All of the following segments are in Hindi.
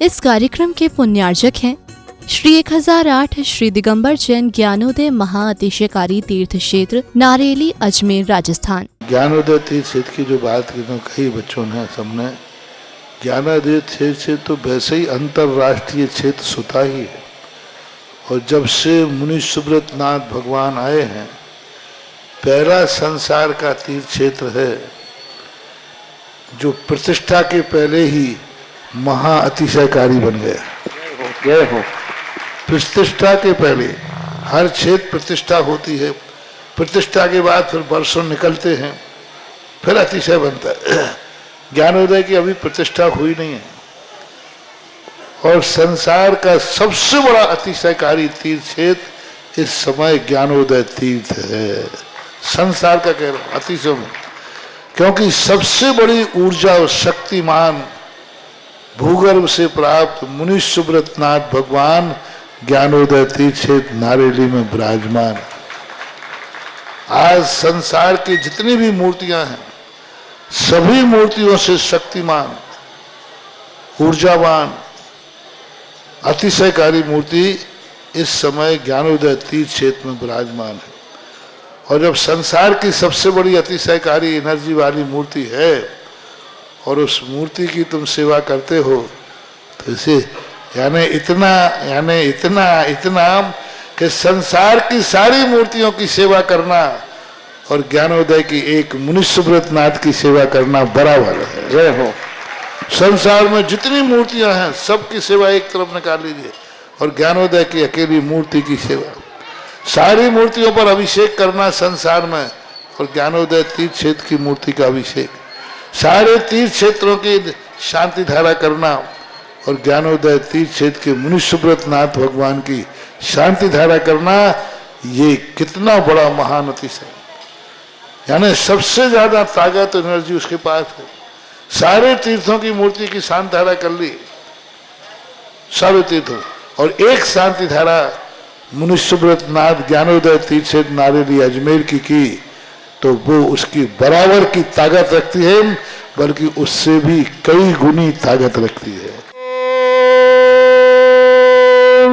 इस कार्यक्रम के पुण्यार्जक हैं श्री 1008 श्री दिगंबर जैन ज्ञानोदय महाअतिशयकारी तीर्थ क्षेत्र नारेली अजमेर राजस्थान। ज्ञानोदय तीर्थ क्षेत्र की जो बात की तो कई बच्चों ने सबने ज्ञानोदय क्षेत्र से तो वैसे ही अंतर्राष्ट्रीय क्षेत्र सुता ही है। और जब से मुनि सुब्रत नाथ भगवान आए हैं, पहला संसार का तीर्थ क्षेत्र है जो प्रतिष्ठा के पहले ही महाअतिशयकारी बन गया। प्रतिष्ठा के पहले हर क्षेत्र प्रतिष्ठा होती है, प्रतिष्ठा के बाद फिर वर्षों निकलते हैं, फिर अतिशय बनता है। ज्ञानोदय की अभी प्रतिष्ठा हुई नहीं है और संसार का सबसे बड़ा अतिशयकारी तीर्थ क्षेत्र इस समय ज्ञानोदय तीर्थ है। संसार का कह रहा हूं अतिशय में, क्योंकि सबसे बड़ी ऊर्जा और शक्तिमान भूगर्भ से प्राप्त मुनि सुब्रत नाथ भगवान ज्ञानोदय तीर्थ क्षेत्र नारेली में विराजमान। आज संसार की जितनी भी मूर्तियां हैं, सभी मूर्तियों से शक्तिमान, ऊर्जावान, अतिशयकारी मूर्ति इस समय ज्ञानोदय तीर्थ क्षेत्र में विराजमान है। और जब संसार की सबसे बड़ी अतिशयकारी एनर्जी वाली मूर्ति है और उस मूर्ति की तुम सेवा करते हो, तो इसे यानी इतना कि संसार की सारी मूर्तियों की सेवा करना और ज्ञानोदय की एक मुनि सुब्रत नाथ की सेवा करना बराबर है। जय हो। संसार में जितनी मूर्तियां हैं सबकी सेवा एक तरफ निकाल लीजिए और ज्ञानोदय की अकेली मूर्ति की सेवा। सारी मूर्तियों पर अभिषेक करना संसार में और ज्ञानोदय तीर्थ क्षेत्र की मूर्ति का अभिषेक, सारे तीर्थ क्षेत्रों की शांति धारा करना और ज्ञानोदय तीर्थ क्षेत्र के मुनि सुब्रत नाथ भगवान की शांति धारा करना, ये कितना बड़ा महान अतिशय। यानी सबसे ज्यादा ताकत एनर्जी उसके पास है। सारे तीर्थों की मूर्ति की शांति धारा कर ली, सारे तीर्थों, और एक शांति धारा मुनि सुब्रत नाथ ज्ञानोदय तीर्थ क्षेत्र नारेली अजमेर की तो वो उसकी बराबर की ताकत रखती है, बल्कि उससे भी कई गुनी ताकत रखती है।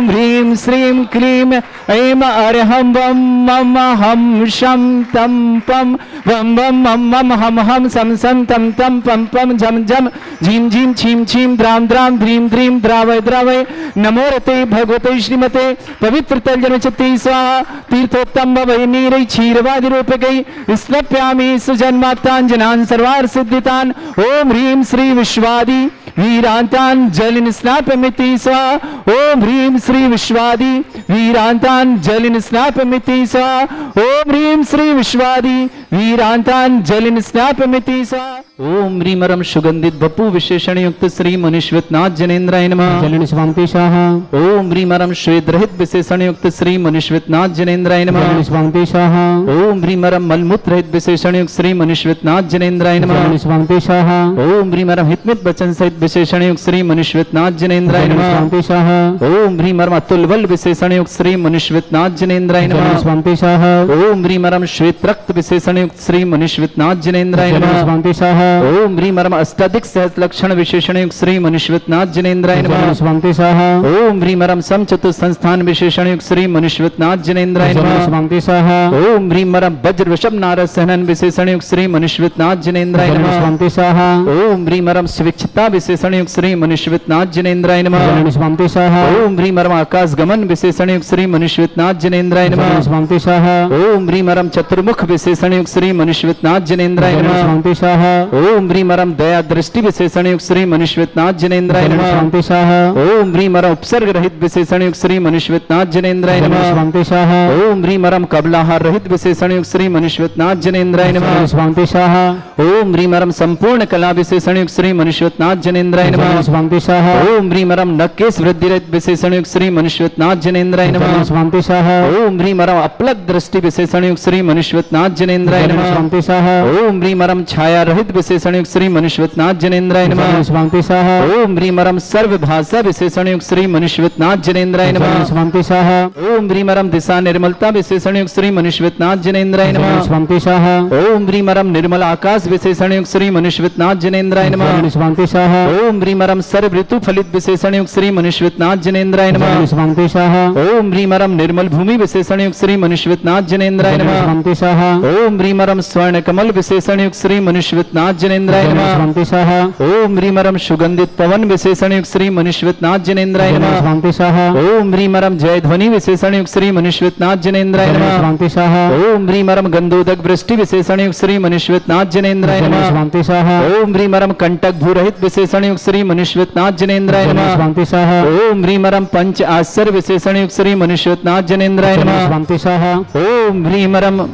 ह्रीं श्रीं क्लीं ऐं अर्हं वं मम हम शं तं पं वं वं मम मम हम हम सं सं तं तं पं पं झं झं झीं झीं छीं छीं द्रां द्रां ध्रीं ध्रीं द्रावय द्रावय नमो रते भगवते श्रीमते पवित्र तलजनचित्ते स्वाहा तीर्थोत्तम वै नीरै क्षीरवादि रूपकै स्नप्यामि सुजन्मात्ताञ्जनान् सर्वार्थ सिद्धितान्। ओम ह्रीं श्री विश्वादि वीरांतान जलिन स्नापमिति स्वाहा। ओम ह्रीं श्री विश्वादि वीरांतान जलिन स्नापमिति स्वाहा। ओम ह्रीं श्री विश्वादि वीरांतान जलिन स्नापमिति स्वाहा। ओम ह्रीं रम सुगंधित बपु विशेषण युक्त श्री मुनिश्वतनाथ जनेन्द्राय नमः। जलिन स्वांति स्वाहा। ओम ह्रीं रम श्वेत रहित विशेषण युक्त श्री मुनिश्वतनाथ जनेन्द्राय नमः। जलिन स्वांति स्वाहा। ओम ह्रीं रम मलमूत्र रहित विशेषण युक्त श्री मुनिश्वतनाथ जनेन्द्राय नमः। जलिन स्वांति स्वाहा। ओम ह्रीं रम हितमित वचन सहित विशेषण युक्त श्री मुनिश्वतनाथ जनेन्द्राय नमः। स्वांति स्वाहा। ओम ह्रीं रम अतुल बल विशेषण युक्त श्री मुनिश्वतनाथ जनेन्द्राय नमः। स्वांति स्वाहा। ओम ह्रीं रम श्वेत रक्त विशेषण युक्त श्री मुनिश्वतनाथ जनेन्द्राय नमः। स्वांति स्वाहा। ओम ह्रीं रम अष्टाधिक सहज लक्षण विशेषण युक्त श्री मुनिश्वतनाथ जनेन्द्राय नमः। स्वांति स्वाहा। ओम ह्रीं रम समचतुर संस्थान विशेषण युक्त श्री मुनिश्वतनाथ जनेन्द्राय नमः। स्वांति स्वाहा। ओम ह्रीं रम वज्र वृषभ नारद सहनन विशेषण युक्त श्री मुनिश्वतनाथ जनेन्द्राय नमः। स्वांति स्वाहा। ओम ह्रीं रम स्विच्छता विशेषण युक्त श्री मुनिश्वतनाथ जनेन्द्राय नमः। स्वांति स्वाहा। ओम ह्रीं रम आकाश गमन विशेषण युक्त श्री मुनिश्वतनाथ जनेन्द्राय नमः। स्वांति स्वाहा। ओम ह्रीं रम चतुर्मुख विशेषण युक्त श्री मुनिश्वतनाथ जनेन्द्राय नमः। स्वांति स्वाहा। ओम ह्रीं रम दया दृष्टि विशेषण युक्त श्री मुनिश्वतनाथ जनेन्द्राय नमः। स्वांति स्वाहा। ओम ह्रीं रम उपसर्ग रहित विशेषण युक्त श्री मुनिश्वतनाथ जनेन्द्राय नमः। स्वांति स्वाहा। ओम ह्रीं रम कबलाहार रहित विशेषण युक्त श्री मुनिश्वतनाथ जनेन्द्राय नमः। स्वांति स्वाहा। ओम ह्रीं रम संपूर्ण कला विशेषण युक्त श्री मुनिश्वतनाथ जनेन्द्राय नमः। स्वांति स्वाहा। ओम ह्रीं रम नकेश वृद्धि रहित विशेषण युक्त श्री मुनिश्वतनाथ जनेन्द्राय नमः। स्वांति स्वाहा। ओम ह्रीं रम अपलक दृष्टि विशेषण युक्त श्री मुनिश्वतनाथ जनेन्द्राय जनेन्द्राय नमः स्वामी स्वाहा ओम ह्रीं मरम छाया रहित विशेषण युक्त श्री मनुष्यवतनाथ जनेन्द्राय नमः स्वामी स्वाहा ओम ह्रीं मरम सर्व भाषा विशेषण युक्त श्री मनुष्यवतनाथ जनेन्द्राय नमः स्वामी स्वाहा ओम ह्रीं मरम दिशा निर्मलता विशेषण युक्त श्री मनुष्यवतनाथ जनेन्द्राय नमः स्वामी स्वाहा ओम ह्रीं मरम निर्मल आकाश विशेषण युक्त श्री मनुष्यवतनाथ जनेन्द्राय नमः स्वामी स्वाहा ओम ह्रीं मरम सर्व ऋतु फलित विशेषण युक्त श्री मनुष्यवतनाथ जनेन्द्राय नमः स्वामी स्वाहा ओम ह्रीं मरम निर्मल भूमि विशेषण युक्त श्री मनुष्यवतनाथ जनेन्द्राय नमः स्वामी स्वाहा ओम ह्रीं मरम स्वर्ण कमल विशेषण युक्त श्री मनुष्यवतनाथ जनेन्द्राय नमः स्वामी स्वाहा ओम ह्रीं मरम सुगंधित पवन विशेषण युक्त श्री मनुष्यवतनाथ जनेन्द्राय नमः स्वामी स्वाहा ओम ह्रीं मरम जय ध्वनि विशेषण युक्त श्री मनुष्यवतनाथ जनेन्द्राय नमः स्वामी स्वाहा ओम ह्रीं मरम गंधोदक वृष्टि विशेषण युक्त श्री मनुष्यवतनाथ जनेन्द्राय नमः स्वामी स्वाहा ओम ह्रीं मरम कंटक भूरहित विशेषण युक्त श्री मनुष्यवतनाथ जनेन्द्राय नमः स्वामी स्वाहा ओम ह्रीं मरम पंच आश्चर्य विशेषण युक्त श्री मनुष्यवतनाथ जनेन्द्राय नमः स्वामी स्वाहा ओम ह्रीं मरम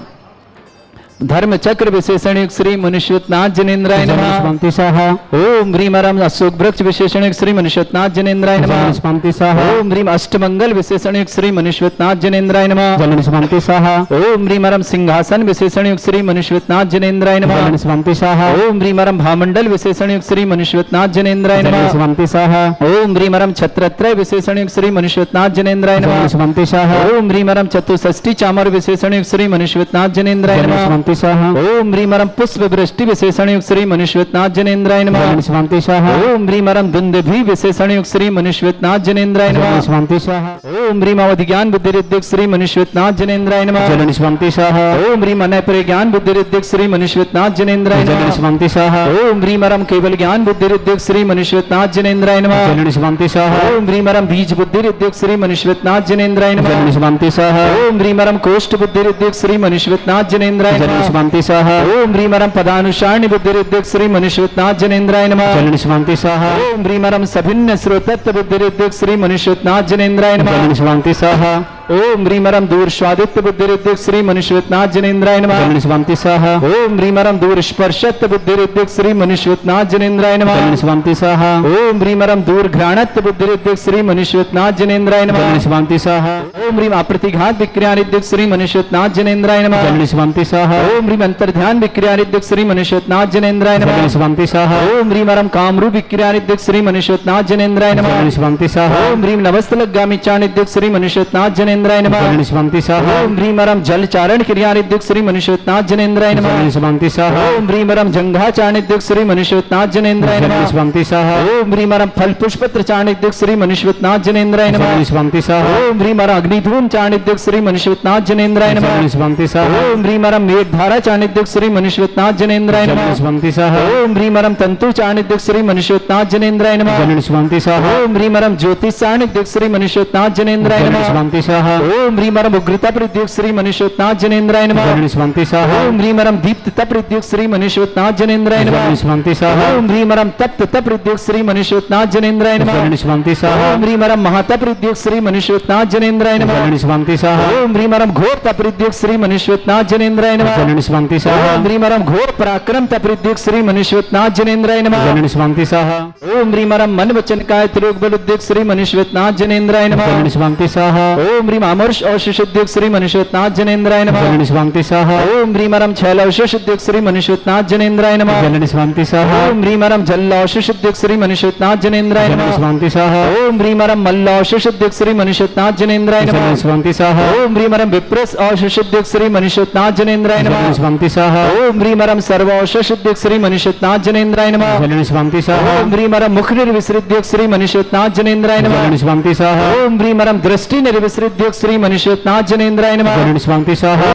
धर्म चक्र विशेषण युक्त श्री मनुष्यवतनाथ जनेन्द्राय नमः स्वामी स्वाहा ओम ह्रीं मरम अशोक वृक्ष विशेषण युक्त श्री मनुष्यवतनाथ जनेन्द्राय नमः स्वामी स्वाहा ओम ह्रीं अष्टमंगल विशेषण युक्त श्री मनुष्यवतनाथ जनेन्द्राय नमः स्वामी स्वाहा ओम ह्रीं मरम सिंहासन विशेषण युक्त श्री मनुष्यवतनाथ जनेन्द्राय नमः स्वामी स्वाहा ओम ह्रीं मरम भामंडल विशेषण युक्त श्री मनुष्यवतनाथ जनेन्द्राय नमः स्वामी स्वाहा ओम ह्रीं मरम छत्रत्रय विशेषण युक्त श्री मनुष्यवतनाथ जनेन्द्राय नमः स्वामी स्वाहा ओम ह्रीं मरम चतुष्षष्टि चामर विशेषण युक्त श्री मनुष्यवतनाथ जनेन्द्राय नमः ओम ह्रीं मरम पुष्प वृष्टि विशेषण युक्त श्री मनुष्यवतनाथ जनेन्द्राय नमः स्वामी स्वाहा ओम ह्रीं मरम दुंदुभि विशेषण युक्त श्री मनुष्यवतनाथ जनेन्द्राय नमः स्वामी स्वाहा ओम ह्रीं अवधि ज्ञान बुद्धि रिद्धिक श्री मनुष्यवतनाथ जनेन्द्राय नमः स्वामी स्वाहा ओम ह्रीं अनय ज्ञान बुद्धि रिद्धिक श्री मनुष्यवतनाथ जनेन्द्राय नमः स्वामी स्वाहा ओम ह्रीं मरम केवल ज्ञान बुद्धि रिद्धिक श्री मनुष्यवतनाथ जनेन्द्राय नमः स्वामी स्वाहा ओम ह्रीं मरम बीज बुद्धि रिद्धिक श्री मनुष्यवतनाथ जनेन्द्राय नमः स्वामी स्वाहा ओम ह्रीं मरम कोष्ठ बुद्धि रिद्धिक श्री मनुष्यवतनाथ जनेन्द्राय नमः स्वामी स्वाहा ओम ह्रीं मरम पदानुसारणी बुद्धि रिद्धिक श्री मनुष्यवतनाथ जनेन्द्राय नमः स्वामी स्वाहा ओम ह्रीं मरम सभिन्न श्रोतत्व बुद्धि रिद्धिक श्री मनुष्यवतनाथ जनेन्द्राय नमः स्वामी स्वाहा ओम ह्रीं मरम दूर स्वादित्य बुद्धि रिद्धिक श्री मनुष्यवतनाथ जनेन्द्राय नमः स्वामी स्वाहा ओम ह्रीं मरम दूर स्पर्शत्व बुद्धि रिद्धिक श्री मनुष्यवतनाथ जनेन्द्राय नमः स्वामी स्वाहा ओम ह्रीं मरम दूर घ्राणत्व बुद्धि रिद्धिक श्री मनुष्यवतनाथ जनेन्द्राय नमः स्वामी स्वाहा ओम ह्रीं अप्रतिघात विक्रिया रिद्धिक श्री मनुष्यवतनाथ जनेन्द्राय नमः स्वामी स्वाहा ओम ह्रीं अंतर्ध्यान विक्रिया रिद्धिक श्री मनुष्यवतनाथ जनेन्द्राय नमः स्वामी स्वाहा ओम ह्रीं मरम कामरूप विक्रिया रिद्धिक श्री मनुष्यवतनाथ जनेन्द्राय नमः स्वामी स्वाहा ओम ह्रीं नवस्तलगामी चाणिद्धिक श्री मनुष्यवतनाथ जनेन्द्राय नमः स्वामी स्वाहा ओम ह्रीं मरम जल चारण क्रिया रिद्धिक श्री मनुष्यवतनाथ जनेन्द्राय नमः स्वामी स्वाहा ओम ह्रीं मरम जंघा चाणिद्धिक श्री मनुष्यवतनाथ जनेन्द्राय नमः स्वामी स्वाहा ओम ह्रीं मरम फल पुष्पत्र चाणिद्धिक श्री मनुष्यवतनाथ जनेन्द्राय नमः स्वामी स्वाहा ओम ह्रीं मरम अग्निधूम चाणिद्धिक श्री मनुष्यवतनाथ जनेन्द्राय नमः स्वामी स्वाहा ओम ह्रीं मरम मेघधारा चाणिद्धिक श्री मनुष्यवतनाथ जनेन्द्राय नमः स्वामी स्वाहा ओम ह्रीं मरम तंतु चाणिद्धिक श्री मनुष्यवतनाथ जनेन्द्राय नमः स्वामी स्वाहा ओम ह्रीं मरम ज्योतिष चाणिद्धिक श्री मनुष्यवतनाथ जनेन्द्राय नमः स्वामी स्वाहा ओम ह्रीं मरम उग्रता प्रद्युक्त श्री मनुष्यवतनाथ जनेन्द्राय नमः स्वामी स्वाहा ओम ह्रीं मरम दीप्तता प्रद्युक्त श्री मनुष्यवतनाथ जनेन्द्राय नमः स्वामी स्वाहा ओम ह्रीं मरम तप्तता प्रद्युक्त श्री मनुष्यवतनाथ जनेन्द्राय नमः स्वामी स्वाहा ओम ह्रीं मरम महाता प्रद्युक्त श्री मनुष्यवतनाथ जनेन्द्राय नमः स्वामी स्वाहा ओम ह्रीं मरम घोर प्रद्युक्त श्री मनुष्यवतनाथ जनेन्द्राय नमः स्वामी स्वाहा ओम ह्रीं मरम घोर पराक्रम प्रद्युक्त श्री मनुष्यवतनाथ जनेन्द्राय नमः स्वामी स्वाहा ओम ह्रीं मरम मन वचन काय त्रियोग बल उद्युक्त श्री मनुष्यवतनाथ जनेन्द्राय नमः स्वामी स्वाहा ओम ह्रीं अमर्ष औषुद्युक्त श्री मनुष्यवतनाथ जनेन्द्राय नमः स्वामी स्वाहा ओम ह्रीं मरम छैल औषुद्युक्त श्री मनुष्यवतनाथ जनेन्द्राय नमः स्वामी स्वाहा ओम ह्रीं मरम जल औषुद्युक्त श्री मनुष्यवतनाथ जनेन्द्राय नमः स्वामी स्वाहा ओम ह्रीं मरम मल्ल औषुद्युक्त श्री मनुष्यवतनाथ जनेन्द्राय नमः स्वामी स्वाहा ओम ह्रीं मरम विप्रस औषुद्युक्त श्री मनुष्यवतनाथ जनेन्द्राय नमः स्वामी स्वाहा ओम ह्रीं मरम सर्व औषुद्युक्त श्री मनुष्यवतनाथ जनेन्द्राय नमः स्वामी स्वाहा ओम ह्रीं मरम मुख निर्विसृद्युक्त श्री मनुष्यवतनाथ जनेन्द्राय नमः स्वामी स्वाहा ओम ह्रीं मरम दृष्टि निर्विसृद्युक्त श्री मनुष्यवतनाथ जनेन्द्राय नमः स्वामी स्वाहा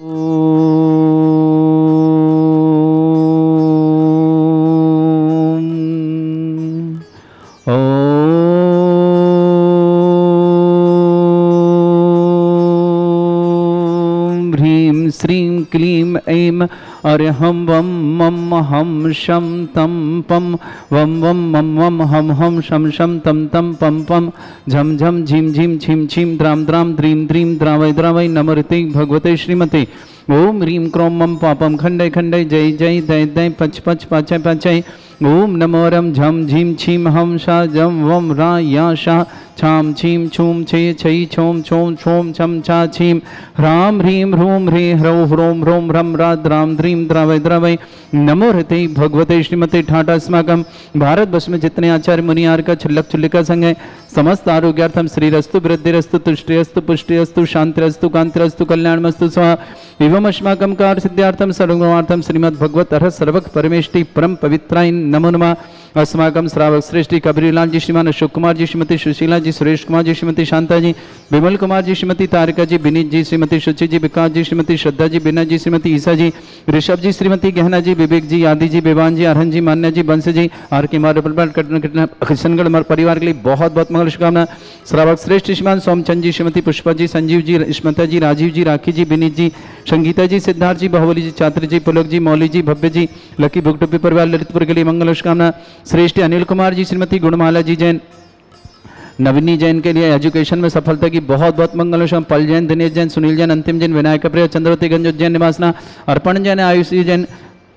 श्रीं क्लीं ऐं अर्हं वं मम हम शं तं पं वं वं मम वं हम हम शं शं तं तं पं पं झं झं झिं झिं छिं छिं द्रां द्रां द्रीं द्रीं द्रावै द्रावै नमोते भगवते श्रीमते ओम ह्रीं क्रों मम पापम खंडय खंडय जय जय दय दय पच पच पाचय पाचय ओम नमो रम झम झीं छीं हम शा जम वम रा या शा छाम छीम छूम छे छई छोम छोम छोम छम छा छीम ह्रां ह्रीं ह्रूं ह्रीं ह्रौं ह्रों ह्रों ह्रं राद राम द्रीं द्रावय द्रावय नमो हृते भगवते श्रीमते ठाटा अस्माकं भारत वर्ष में जितने आचार्य मुनियार का छुल्लक छुल्लिका संग है समस्त आरोग्यार्थम श्रीरस्तु वृद्धिरस्तु तुष्टिरस्तु पुष्टिरस्तु शांतिरस्तु कांतिरस्तु कल्याणमस्तु स्वाहा एवं अस्माकं कार्य सिद्ध्यार्थम सर्वगुणार्थम श्रीमद् भगवत अरहत सर्वक परमेष्टि परम पवित्राय नमो नमः अस्माकं श्रावक श्रेष्ठी कबरीलाल जी श्रीमान अशोक कुमार जी श्रीमती सुशीला जी सुरेश कुमार जी श्रीमती शांता जी विमल कुमार जी श्रीमती तारिका जी विनीत जी श्रीमती शुचि जी विकास जी श्रीमती श्रद्धा जी बिना जी श्रीमती ईसा जी ऋषभ जी श्रीमती गहना जी विवेक जी आदि जी बेवान जी अरहन जी मान्या जी बंश जी आर के किशनगढ़ परिवार के लिए बहुत बहुत मंगल शुभकामना श्रावक श्रेष्ठ श्रीमान सोमचंद जी श्रीमती पुष्पा जी संजीव जी स्मता जी राजीव जी राखी जी विनीत जी संगीता जी सिद्धार्थ जी बाहुबली जी छात्र जी पुलक जी मौली जी भव्य जी लकी भुगटुपी परिवार ललितपुर के लिए मंगल शुभकामना श्रेष्ठ अनिल कुमार जी श्रीमती गुणमाला जी जैन नवनी जैन के लिए एजुकेशन में सफलता की बहुत बहुत मंगल शुभ पल जैन दिनेश जैन सुनील जैन अंतिम जैन विनायक प्रिय चंद्रवती गंज उज्जैन निवासना अर्पण जैन आयुषी जैन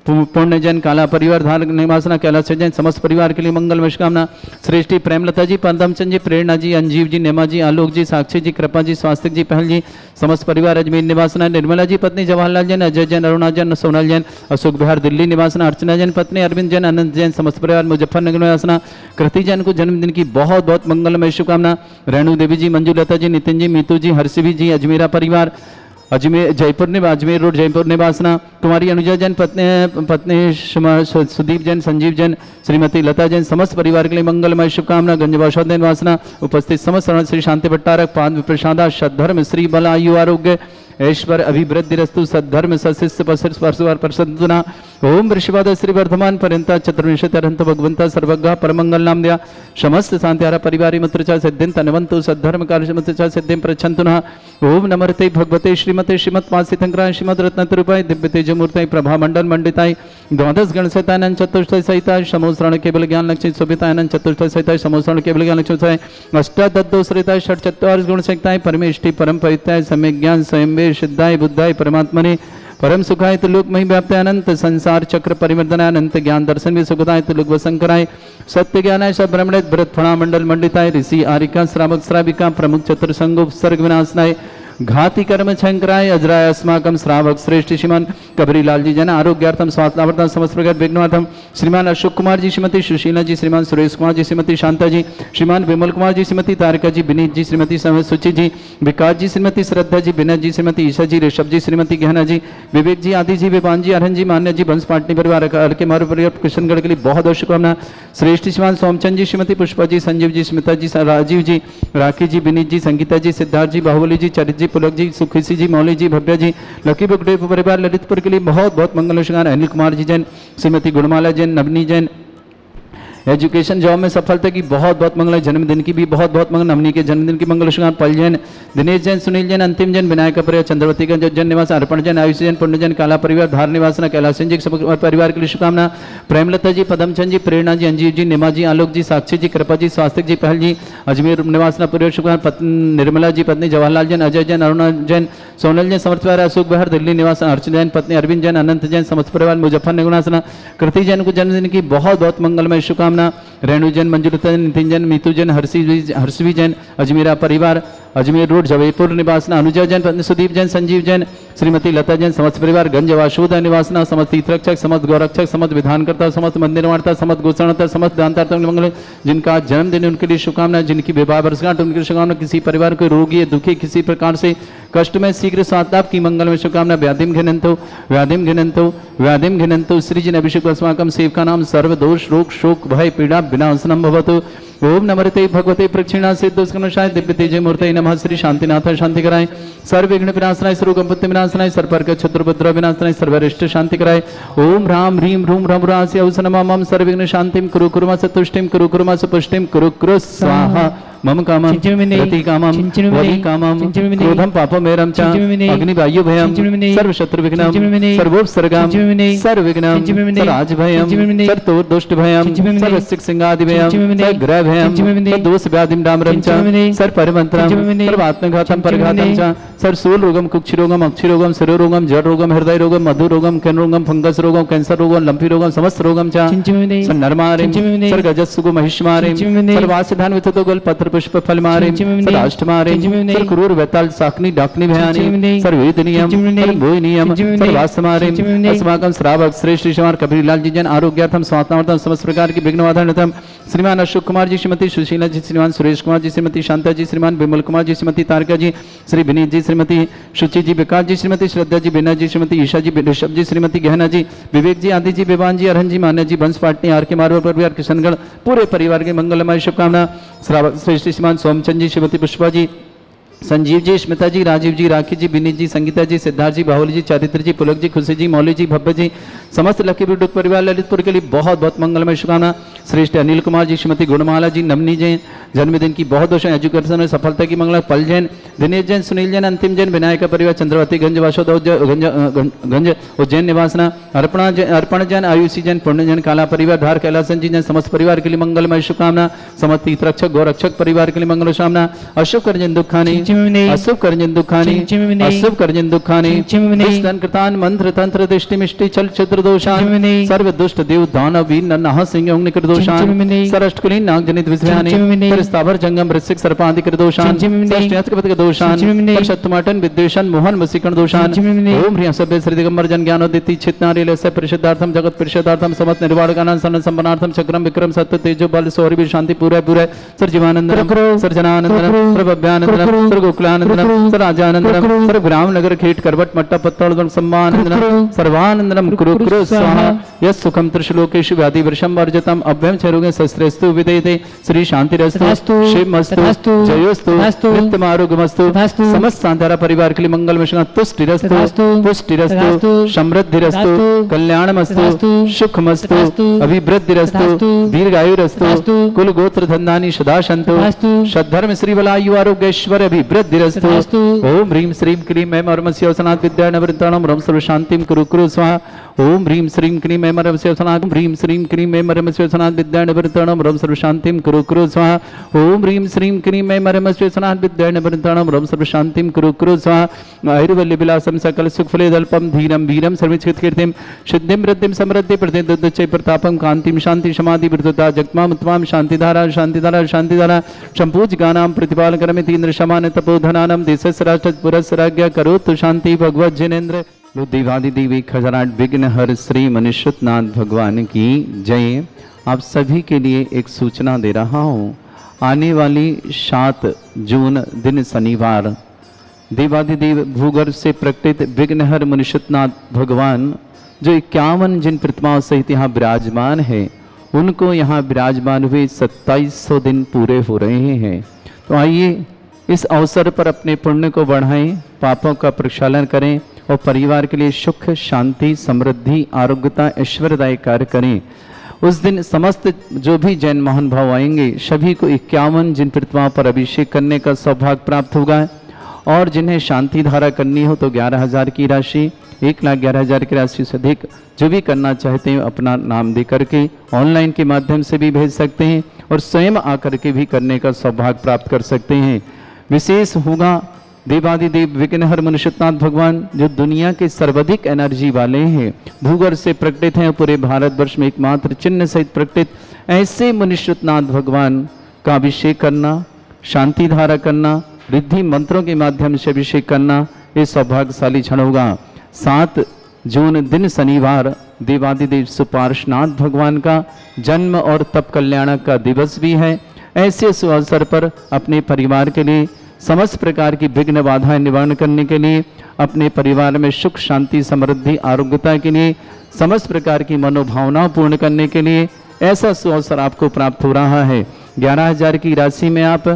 पूर्ण जैन काला परिवार धार निवासना कैलाश जैन समस्त परिवार के लिए मंगल शुभकामना श्रेष्ठी प्रेमलता जी पदमचंद जी प्रेरणा जी अंजीव जी नेमा जी आलोक जी साक्षी जी कृपा जी स्वास्तिक जी पहल जी समस्त परिवार अजमेर निवासना निर्मला जी पत्नी जवाहरलाल जैन अजय जैन अरुणा जैन सोनल जैन अशोक बिहार दिल्ली निवासना अर्चना जैन पत्नी अरविंद जैन अनंत जैन समस्त परिवार मुजफ्फरनगर निवासना कृति जैन को जन्मदिन की बहुत बहुत मंगलमय शुभकामना रेणु देवी जी मंजू लता जी नितिन जी मीतू जी हर्षवी जी अजमेरा परिवार अजमेर जयपुर अजमेर रोड जयपुर निवासना कुमारी अनुजा जैन पत्नी सुदीप जैन संजीव जैन श्रीमती लता जैन समस्त परिवार के लिए मंगलमय शुभकामना गंजवासोद निवासना उपस्थित समस्त श्री शांति भट्टारक पाद प्रसादा सद्धर्म श्री बल आयु आरोग्य ऐश्वर अभिवृद्धिरस्तु सद्धर्म सशिष्य परसुना ओम ऋषिवाद श्री वर्धमान पर्यंता चतुर्विंशत्यरंत भगवंता सर्वज्ञ परमंगल नाम दिया समस्त शांत्यारा परिवारी मित्रचा सिद्धिं तनवंतु सद्धर्म कार्यमित्रचा सिद्धिं प्रच्छन्तुना ओम नमर्ते भगवते श्रीमते श्रीमत्पासितंकराय श्रीमद रत्नतरूपाय दिव्य तेजमूर्तय प्रभा मंडल मंडिताय द्वादश गण सहितानंद चतुष्टय सहिताय समोश्रण केवल ज्ञान लक्ष्मी शोभितानंद चतुष्टय सहिताय समोश्रण केवल ज्ञान लक्ष्मी अष्टादशोश्रिताय षट चत्वारिश गुण सहिताय परमेष्टि परम पवित्राय सम्यक ज्ञान स्वयं सिद्धाय बुद्धाय परमात्मने परम सुखाय तो लोक मही व्याप्त अनंत संसार चक्र परिवर्तनाय अनंत ज्ञान दर्शन भी सुखदाय तो लोक वसंकराय सत्य ज्ञानाय सब ब्रह्मणित भरत फणा मंडल मंडिताय ऋषि आरिका श्रावक श्राविका प्रमुख चतुर्संगो सर्ग विनाशनाय घाति कर्म शंकराय अजराय अस्माकं श्रावक श्रेष्ठ श्रीमान कबरीलाल जी जन आरोग्यार्थम स्वास्थ्यार्थम समस्त प्रकार विघ्नार्थम श्रीमान अशोक कुमार जी श्रीमती सुशीला जी श्रीमान सुरेश कुमार जी श्रीमती शांता जी श्रीमान विमल कुमार जी श्रीमती तारिका जी विनीत जी श्रीमती सुचि जी विकास जी श्रीमती श्रद्धा जी विनय जी श्रीमती ईशा जी ऋषभ जी श्रीमती गहना जी विवेक जी आदि जी विपान जी अरहन जी मान्य जी बंश पाटनी परिवार के मारो परिवार किशनगढ़ के लिए बहुत बहुत शुभकामना श्रेष्ठ श्रीमान सोमचंद जी श्रीमती पुष्पा जी संजीव जी स्मिता जी राजीव जी राखी जी विनीत जी संगीता जी सिद्धार्थ जी बाहुबली जी चरित जी पुलक जी सुखी जी मौली जी भव्या जी लकी बुकड़े परिवार ललितपुर के लिए बहुत बहुत मंगल शुभकामना अनिल कुमार जी जैन श्रीमती गुणमाला जैन नवनी जैन एजुकेशन जॉब में सफलता की बहुत बहुत मंगल जन्मदिन की भी बहुत बहुत मंगल नवनी के जन्मदिन की मंगल शुभकामना पल जैन दिनेश जैन सुनील जैन अंतिम जैन विनायक परिवार चंद्रवती गंज जैन निवास अर्पण जैन आयुष जैन पुण्य जैन काला परिवार धार निवासना कैलाश जी परिवार के लिए शुभकामना प्रेमलता जी पदमचंद जी प्रेरणा जी अंजीव जी निमा जी आलोक जी साक्षी जी कृपा जी स्वास्तिक जी पहल जी अजमेर निवासना परिवार शुभकामना निर्मला जी पत्नी जवाहरलाल जैन अजय जैन अरुणा जैन सोनल जैन समर्थ परिवार अशोक बिहार दिल्ली निवास अर्चना जैन पत्नी अरविंद जैन अनंत जैन समस्त परिवार मुजफ्फरनगर निवासना कृति जैन को जन्मदिन की बहुत बहुत मंगलमय शुभकामना रेणु जैन मंजुलता जैन नितिन जैन मीतू जैन हर्षवी जैन अजमेरा परिवार अजमेर रोड जबलपुर निवासना अनुजा जैन पत्नी सुदीप जैन संजीव जैन श्रीमती लता जैन समस्त परिवार गंजवासुदा निवासना समस्त तीर्थरक्षक समस्त गौरक्षक समस्त विधानकर्ता समस्त मंदिर निर्माणता समस्त गोचरणता समस्त दानता मंगल जिनका जन्मदिन उनके लिए शुभकामना जिनकी विवाह वर्षगांठ उनकी शुभकामना किसी परिवार को रोगी है दुखी किसी प्रकार से कष्ट में शीघ्र स्वात्ताप की मंगल में शुभकामना व्याधिम घिनंतो श्री जिन अभिषेक अस्माकं सेवका नाम सर्वदोष रोग शोक भय पीड़ा विनाशनम भवतु ओम नमर्ते भगवते प्रक्षिणा सिद्धोस्कनुषाय दिव्य तेज मूर्ते नमः श्री शांतिनाथ शांति कराय सर्व विघ्न विनाशनाय सर्वगंपत्ति विनाशनाय सर्पर्क चतुर्भद्र विनाशनाय सर्वरिष्ट शांति कराय ओम ह्रां ह्रीं ह्रूं ह्रं ह्रास्य औसनमा मम सर्व विघ्न शांतिं कुरु कुर्मा सतुष्टिं कुरु कुर्मा सुपुष्टिं कुरु स्वाहा मम कामं रति कामं वदि कामं क्रोधं पापमेरं च अग्निवायु भयं सर्व शत्रु विघ्नं सर्वोपसर्गं सर्व विघ्नं सर्वराज भयं सर्व दुष्ट भयं सर्व सिंगादि भयं सर्व ग्रह भयं सर्व दोष व्याधिं डामरं च सर्व परिमन्त्रं सर्व आत्मघातं परघातं च सर्व सूल रोगम कुक्षि रोगम अक्षि रोगम शिरो रोगम जड़ रोगम हृदय रोगम मधु रोगम कैन रोगम फंगस रोगम कैंसर रोगम लंपी रोगम समस्त रोगम च नरमारिं सर्व गजस्सुगो महिष्मारिं सर्व वासिधान विततो गल पत्र पुष्प फल मारे राष्ट्र मारे सर क्रूर वैताल साकनी डाकनी भयानी सर्वेद नियम सर्वोय नियम सर्वास मारे अस्माकं श्रावक श्रेष्ठ श्रीमान कबीरलाल जी जन आरोग्यार्थम स्वास्थ्यार्थम समस्त प्रकार की विघ्न वाधनतम श्रीमान अशोक कुमार जी श्रीमती सुशीला जी श्रीमान सुरेश कुमार जी श्रीमती शांता जी श्रीमान विमल कुमार जी श्रीमती तारका जी श्री विनीत जी श्रीमती शुचि जी विकास जी श्रीमती श्रद्धा जी बिना जी श्रीमती ईशा जी ऋषभ जी श्रीमती गहना जी विवेक जी आदि जी विवान जी अरहन जी मान्य जी वंश पाटनी आर के मारवा परिवार किशनगढ़ पूरे परिवार के मंगलमय शुभकामना श्रावक श्रेष्ठ श्रीमान सोमचंद जी श्रीमती पुष्पा जी संजीव जी स्मिता जी राजीव जी राखी जी विनीत जी संगीता जी सिद्धार्थ जी बाहुली जी चारित्र जी पुलक जी खुशी जी मौली जी भव्य जी समस्त लकीपुर डुक परिवार ललितपुर के लिए बहुत बहुत मंगलमय शुभकामना श्रेष्ठ अनिल कुमार जी श्रीमती गुणमाला जी नमनी जैन जन्मदिन की बहुत बहुत एजुकेशन में सफलता की मंगला पल जैन दिनेश जैन सुनील जैन अंतिम जैन विनायक परिवार चंद्रवती गंज गंज उज्जैन निवासना अर्पण जैन आयुषी जैन पुण्य जैन काला परिवार धार कैलासन जी जैन समस्त परिवार के लिए मंगलमय शुभकामना समस्त तीर्थ रक्षक गौरक्षक परिवार के लिए मंगल शुभकामना अशुभ करजन दुखानी अशुभ करजन दुखानी अशुभ करजन दुखानी कृतान मंत्र तंत्र दृष्टि मिष्टि चल चित्र दोषान सर्व दुष्ट देव दानव वीर नरनाह सिंह निकृत दोषान सरष्टकुलीन नाग जनित विषयानि स्थावर जंगम वृश्चिक सर्पादि कृत दोषान षष्ठ्यस्त्रपतिक दोषान शत्रुमाटन विद्वेषण मोहन वसीकरण दोषान ओम ह्रीं सभ्य श्री दिगंबर जन ज्ञानोदिति चित्तनारी लस्य परिषदार्थम जगत परिषदार्थम समस्त निर्वाणकानां सन्न संपन्नार्थम चक्रम विक्रम सत्य तेजो बल सौरभ शांति पूरा पूरा सर जीवानंदनम सर जनानंदनम सर भव्यानंदनम सर गोकुलानंदनम सर राजानंदनम सर ग्राम नगर खेट करवट मट्टा पत्तल सम्मानंदनम सर्वानंदनम कुरु कुरु स्वाहा यस सुखम त्रिशलोकेषु व्याधि वर्षम वर्जतम अभ्यम चरुगे शस्त्रेस्तु विदेते श्री शांतिरस्तु शिवमस्तु जयोस्तु नित्यमारोग्यमस्तु समस्त सांतारा परिवार के लिए मंगल में तुष्टिरस्तु पुष्टिरस्तु समृद्धिरस्तु कल्याणमस्तु सुखमस्तु अभिवृद्धिरस्तु दीर्घायुरस्तु कुल गोत्र धन्धानी सदा सन्तु सद्धर्म श्री बलायु आरोग्यश्वर अभिवृद्धिरस्तु ओम ह्रीं श्रीं क्लीं ऐं मर्मस्योसनात् विद्यानवृत्ताणं रं सर्व शांतिं कुरु कुरु स्वाहा ओम ह्रीं श्रीं क्लीं ऐं मर्मस्योसनात् ह्रीं श्रीं क्लीं ऐं मर्मस्योसनात् विद्यानवृत्ताणं रं सर्व शांतिं कुरु कुरु स्वाहा ओम ह्रीं श्रीं क्लीं ऐं मर्मस्योसनात् विद्यानवृत्ताणं रं सर्व शांतिं कुरु कुरु स्वाहा आयुर्वल्य विलासं सकल सुखफले दल्पं धीरं वीरं सर्वचित कीर्तिं सिद्धिं वृद्धिं समृद्धि प्रतिदुच्चै प्रतापं कांतिं शांति समाधि वृद्धता जगमां उत्तमां शांतिधारा शांतिधारा शांतिधारा संपूज्यकानां प्रतिपालकरमिति इंद्र समान तपोधनानां देशस्य राष्ट्रपुरस्य राज्ञा करोतु शांति भगवत जिनेन्द्र देवादि देवी खजराट विघ्न हर श्री मनुष्यनाथ भगवान की जय। आप सभी के लिए एक सूचना दे रहा हूँ। आने वाली 7 जून दिन शनिवार देवादिदेव भूगर्भ से प्रकटित विघ्नहर मनुष्यनाथ भगवान जो 51 जिन प्रतिमाओं सहित यहाँ विराजमान है उनको यहाँ विराजमान हुए 2700 दिन पूरे हो रहे हैं। तो आइए इस अवसर पर अपने पुण्य को बढ़ाएं, पापों का प्रक्षालन करें और परिवार के लिए सुख शांति समृद्धि आरोग्यता ऐश्वर्यदायी कार्य करें। उस दिन समस्त जो भी जैन महान भाव आएंगे सभी को 51 जिन प्रतिमाओं पर अभिषेक करने का सौभाग्य प्राप्त होगा और जिन्हें शांति धारा करनी हो तो 11,000 की राशि 1,11,000 की राशि से अधिक जो भी करना चाहते हैं अपना नाम दे करके ऑनलाइन के माध्यम से भी भेज सकते हैं और स्वयं आकर के भी करने का सौभाग्य प्राप्त कर सकते हैं। विशेष होगा देवादिदेव विघ्नहर मनुष्यनाथ भगवान जो दुनिया के सर्वाधिक एनर्जी वाले हैं, भूगर्भ से प्रकटित हैं, पूरे भारतवर्ष में एकमात्र चिन्ह सहित प्रकटित ऐसे मनुष्यनाथ भगवान का अभिषेक करना, शांति धारा करना, रिद्धि मंत्रों के माध्यम से अभिषेक करना ये सौभाग्यशाली क्षण होगा। 7 जून दिन शनिवार देवादिदेव सुपार्श्वनाथ भगवान का जन्म और तप कल्याण का दिवस भी है। ऐसे अवसर पर अपने परिवार के लिए समस्त प्रकार की विघ्न बाधाएं निवारण करने के लिए, अपने परिवार में सुख शांति समृद्धि आरोग्यता के लिए, समस्त प्रकार की मनोभावनाओं पूर्ण करने के लिए ऐसा सुअवसर आपको प्राप्त हो रहा है। 11,000 की राशि में आप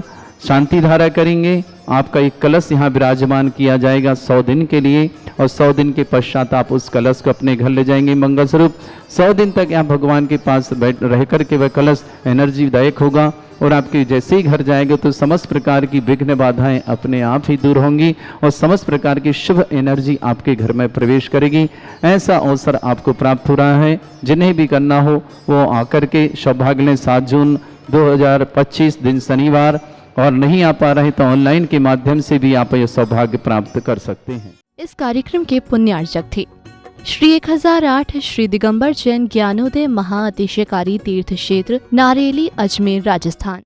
शांति धारा करेंगे, आपका एक कलश यहाँ विराजमान किया जाएगा 100 दिन के लिए और 100 दिन के पश्चात आप उस कलश को अपने घर ले जाएंगे मंगल स्वरूप। 100 दिन तक यहाँ भगवान के पास बैठ रह करके वह कलश एनर्जीदायक होगा और आपके जैसे ही घर जाएंगे तो समस्त प्रकार की विघ्न बाधाएं अपने आप ही दूर होंगी और समस्त प्रकार की शुभ एनर्जी आपके घर में प्रवेश करेगी। ऐसा अवसर आपको प्राप्त हो रहा है। जिन्हें भी करना हो वो आकर के सौभाग्य लें। 7 जून 2025 दिन शनिवार, और नहीं आ पा रहे तो ऑनलाइन के माध्यम से भी आप यह सौभाग्य प्राप्त कर सकते हैं। इस कार्यक्रम के पुण्यार्चक थे श्री 1008 श्री दिगंबर जैन ज्ञानोदय महाअतिशयकारी तीर्थ क्षेत्र नारेली अजमेर राजस्थान।